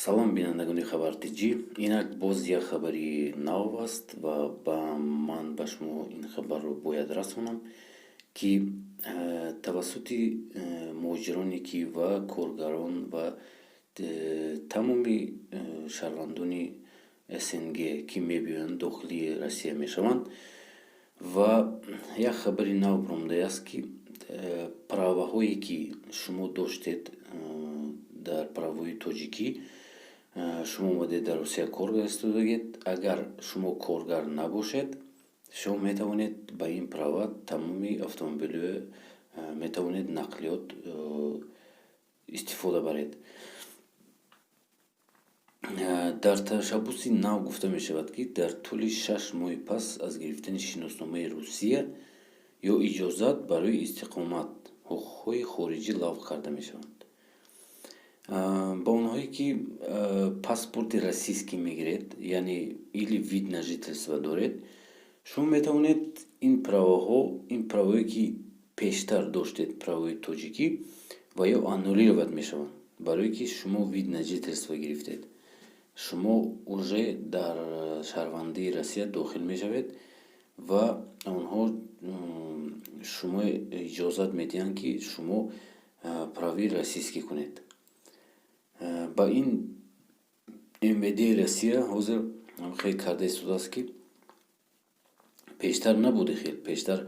салом бинандагони хабартиҷӣ. Инак боз як хабари нав аст ва ман ба шумо ин хабарро бояд расонам, ки тавассути муҳоҷироне ки ва коргарон ва тамоми шаҳрвандони СНГ ки мебиёянд дохили Россия мешаванд ва як хабари нав баромадааст, ки праваҳое ки шумо доштед дар праваҳои тоҷикӣ, шумо омадед дар Русия коргар истодагед. Агар шумо коргар набошед, шумо метавонед ба ин права тамоми автомобилҳо метавонед нақлиёт истифода баред. дар ташаббуси нав гуфта мешавад, ки дар тӯли 6 моҳи пас аз гирифтани шиносномаи Русия ё иҷозат барои истиқомат ҳуқуқҳои хориҷӣ лағв карда мешаванд. Ба онҳое ки паспорти российский мегиред, яъне или вид на жительство доред, шумо метавонед ин праваҳое ки пештар доштед, праваҳои тоҷикӣ, ва ё аннулировать мешаванд, барое ки шумо вид на жительство гирифтед. Шумо уже дар шаҳрвандии Россия дохил мешавед ва онҳо шумо иҷозат медиҳанд, ки шумо праваи российский кунед. Ба ин МВД Россия ҳозир хеле карда истодааст, ки пештар набуде. Хеле пештар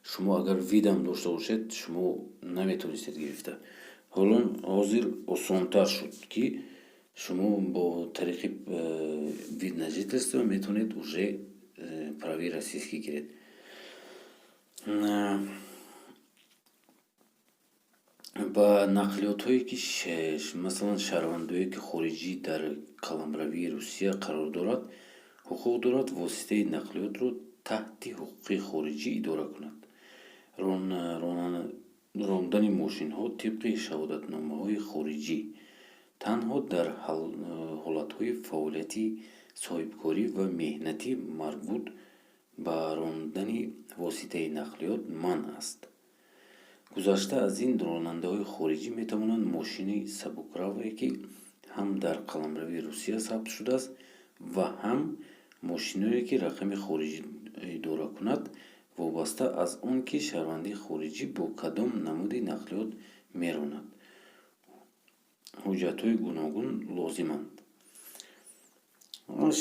шумо агар видам дошта бошед, шумо наметавонистед гирифта. Ҳозир осонтар шуд, ки шумо бо тариқи вид на жительство метавонед уже праваи российский гиред. Ба нақлиётҳое ки масалан шаҳрвандое ки хориҷӣ дар қаламравии Русия қарор дорад, ҳуқуқ дорад воситаи нақлиётро таҳти ҳуқуқи хориҷӣ идора кунад. Рондани мошинҳо тибқи шаҳодатномаҳои хориҷӣ танҳо дар ҳолатҳои фаъолияти соҳибкорӣ ва меҳнатӣ марбут ба рондани воситаи нақлиёт манъ аст. Гузашта аз ин, ронандаҳои хориҷӣ метавонанд мошини сабукраве, ки ҳам дар қаламравии Русия сабт шудааст ва ҳам мошинҳое ки рақами хориҷӣ идора кунад, вобаста аз он ки шаҳрвандии хориҷӣ бо кадом намуди нақлиёт меронад, ҳуҷҷатҳои гуногун лозиманд.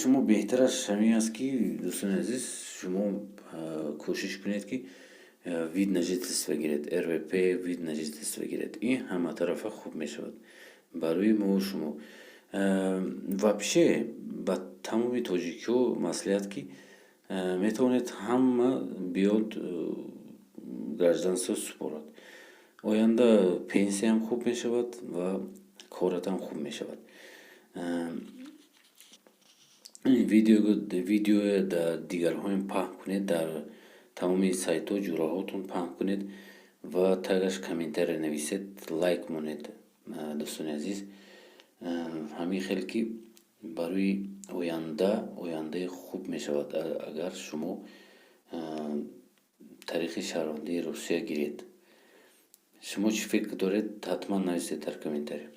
Шумо беҳтараш ҳамин аст, ки дӯстони азиз, шумо кӯшиш кунед, ки вид на жительство гиред, РВП вид на жительство гиред. Ин ҳаматарафа хуб мешавад барои мо шумо. Вообще ба тамоми тоҷикиҳо маслиҳат, ки метавонед ҳама биёд гражданство супорад. Оянда пенсияам хуб мешавад ва коратам хуб мешавад. Видео дар дигарҳоям паҳн кунед, дар тамоми сайтҳо ҷураҳотон паҳн кунед ва тагаш комментария нависед, лайк монед. Дӯстони азиз, ҳамин хеле ки барои ояндаи хуб мешавад, агар шумо тариқи шаҳрвандии Русия гиред. Шумо чӣ фикр доред? Ҳатман нависед дар комментария.